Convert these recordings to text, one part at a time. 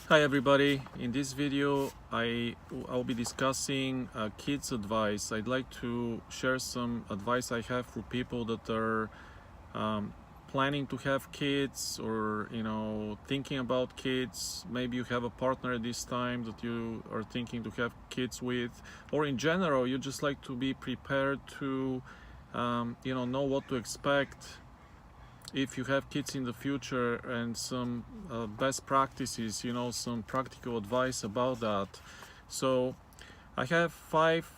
Hi everybody, in this video I'll be discussing kids advice. I'd like to share some advice I have for people that are um, planning to have kids, or thinking about kids. Maybe you have a partner at this time that you are thinking to have kids with, or in general you just like to be prepared to know what to expect if you have kids in the future, and some best practices, some practical advice about that. So I have five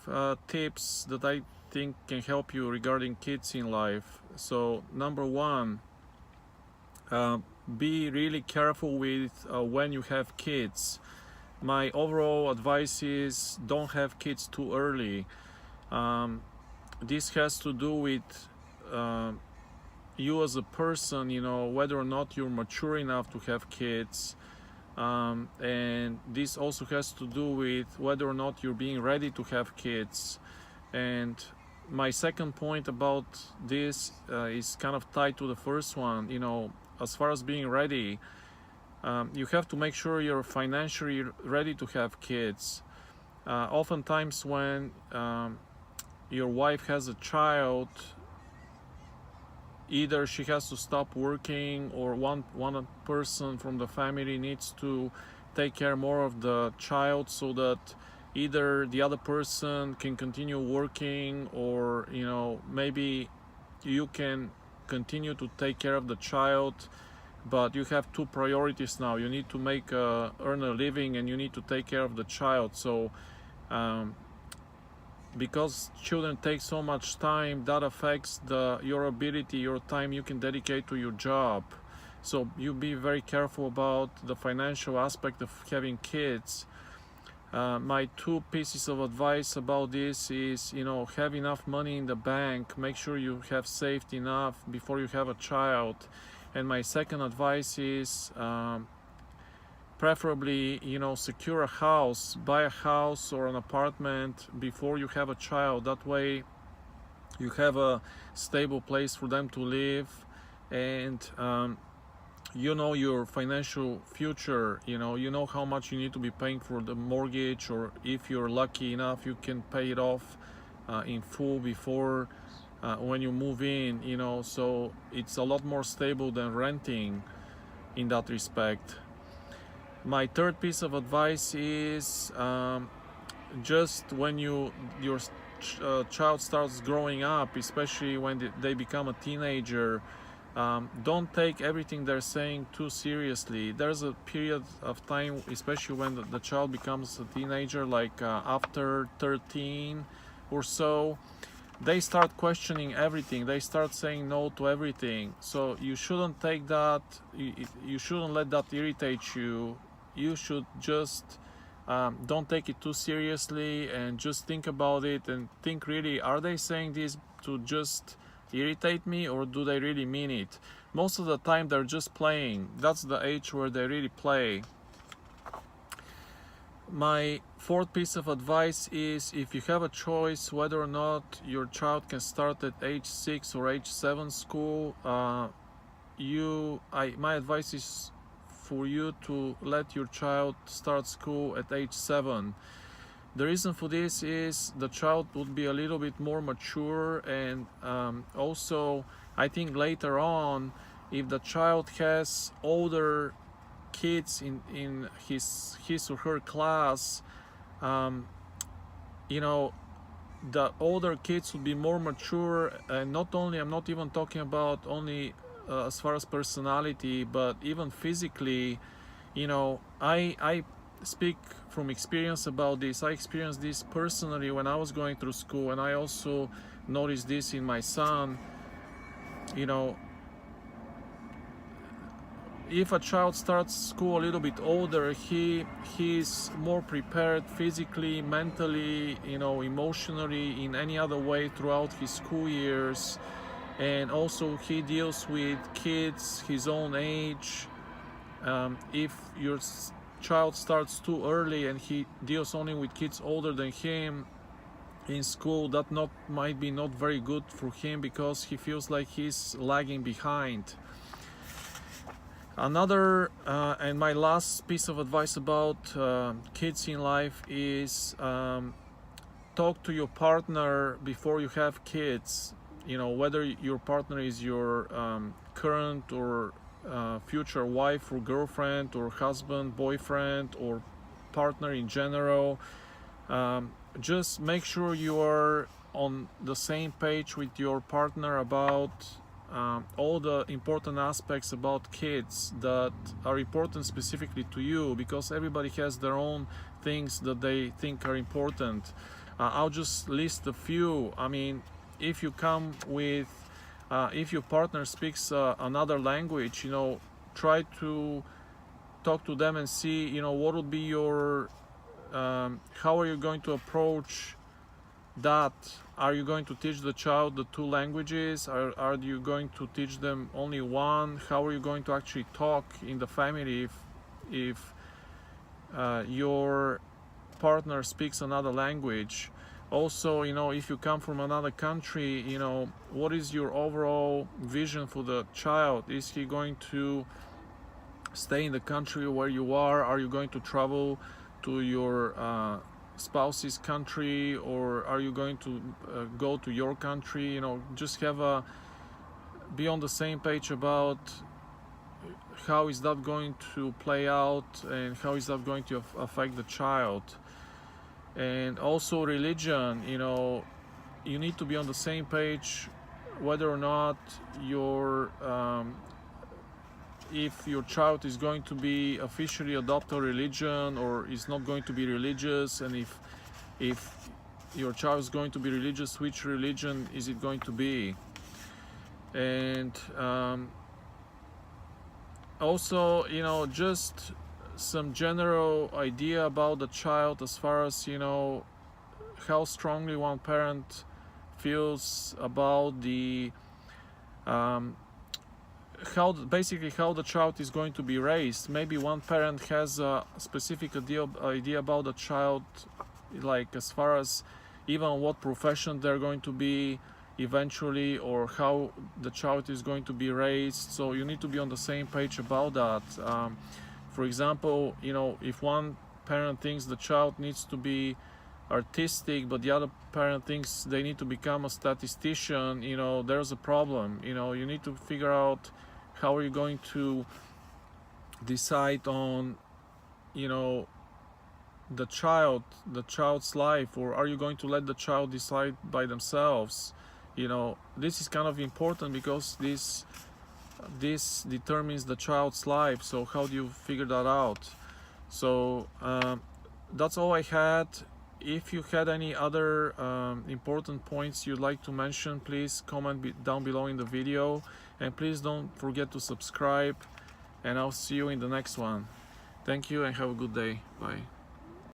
tips that I think can help you regarding kids in life. So number one, uh, be really careful with when you have kids. My overall advice is don't have kids too early. um, this has to do with uh, you as a person, whether or not you're mature enough to have kids. And this also has to do with whether or not you're being ready to have kids. And my second point about this is kind of tied to the first one. As far as being ready, you have to make sure you're financially ready to have kids. Oftentimes, when your wife has a child, either she has to stop working, or one person from the family needs to take care more of the child, so that either the other person can continue working, or maybe you can continue to take care of the child, but you have two priorities now. You need to earn a living, and you need to take care of the child. So because children take so much time, that affects your ability, your time you can dedicate to your job. So you be very careful about the financial aspect of having kids. My two pieces of advice about this is, have enough money in the bank. Make sure you have saved enough before you have a child. And my second advice is, preferably, secure a house, buy a house or an apartment before you have a child. That way you have a stable place for them to live, and your financial future. You know how much you need to be paying for the mortgage, or if you're lucky enough you can pay it off in full before when you move in. So it's a lot more stable than renting in that respect. My third piece of advice is, just when your child starts growing up, especially when they become a teenager, don't take everything they're saying too seriously. There's a period of time, especially when the child becomes a teenager, like after 13 or so, they start questioning everything. They start saying no to everything. So you shouldn't take that. You shouldn't let that irritate you. You should just don't take it too seriously, and just think about it and think, really, are they saying this to just irritate me, or do they really mean it? Most of the time they're just playing. That's the age where they really play. My fourth piece of advice is, if you have a choice whether or not your child can start at age 6 or age 7 school, my advice is for you to let your child start school at age 7. The reason for this is the child would be a little bit more mature, and also I think later on, if the child has older kids in his or her class, um, the older kids will be more mature. And not only, I'm not even talking about only as far as personality, but even physically. I speak from experience about this. I experienced this personally when I was going through school, and I also noticed this in my son. you know if a child starts school a little bit older, he's more prepared physically, mentally, emotionally, in any other way throughout his school years. And also he deals with kids his own age. If your child starts too early and he deals only with kids older than him in school, that might be not very good for him, because he feels like he's lagging behind. Another and my last piece of advice about kids in life is talk to your partner before you have kids. You know, whether your partner is your current or future wife or girlfriend or husband, boyfriend, or partner in general. Just make sure you are on the same page with your partner about all the important aspects about kids that are important specifically to you, because everybody has their own things that they think are important. I'll just list a few. I mean, if you come with if your partner speaks another language, you know, try to talk to them and see, you know, what would be your how are you going to approach that? Are you going to teach the child the two languages? Are you going to teach them only one? How are you going to actually talk in the family if your partner speaks another language? Also, you know, if you come from another country, you know, what is your overall vision for the child? Is he going to stay in the country where you are? Are you going to travel to your spouse's country, or are you going to go to your country? You know, just be on the same page about how is that going to play out and how is that going to affect the child. And also religion, you know, you need to be on the same page whether or not if your child is going to be officially adopt a religion or is not going to be religious, and if your child is going to be religious, which religion is it going to be? And also, you know, just some general idea about the child as far as, you know, how strongly one parent feels about the how the child is going to be raised. Maybe one parent has a specific idea about the child, like as far as even what profession they're going to be eventually, or how the child is going to be raised. So you need to be on the same page about that. For example, you know, if one parent thinks the child needs to be artistic but the other parent thinks they need to become a statistician, you know, there's a problem. You know, you need to figure out how are you going to decide on, you know, the child's life, or are you going to let the child decide by themselves? You know, this is kind of important because this determines the child's life. So how do you figure that out? So that's all I had. If you had any other important points you'd like to mention, please comment down below in the video, and please don't forget to subscribe, and I'll see you in the next one. Thank you and have a good day. Bye.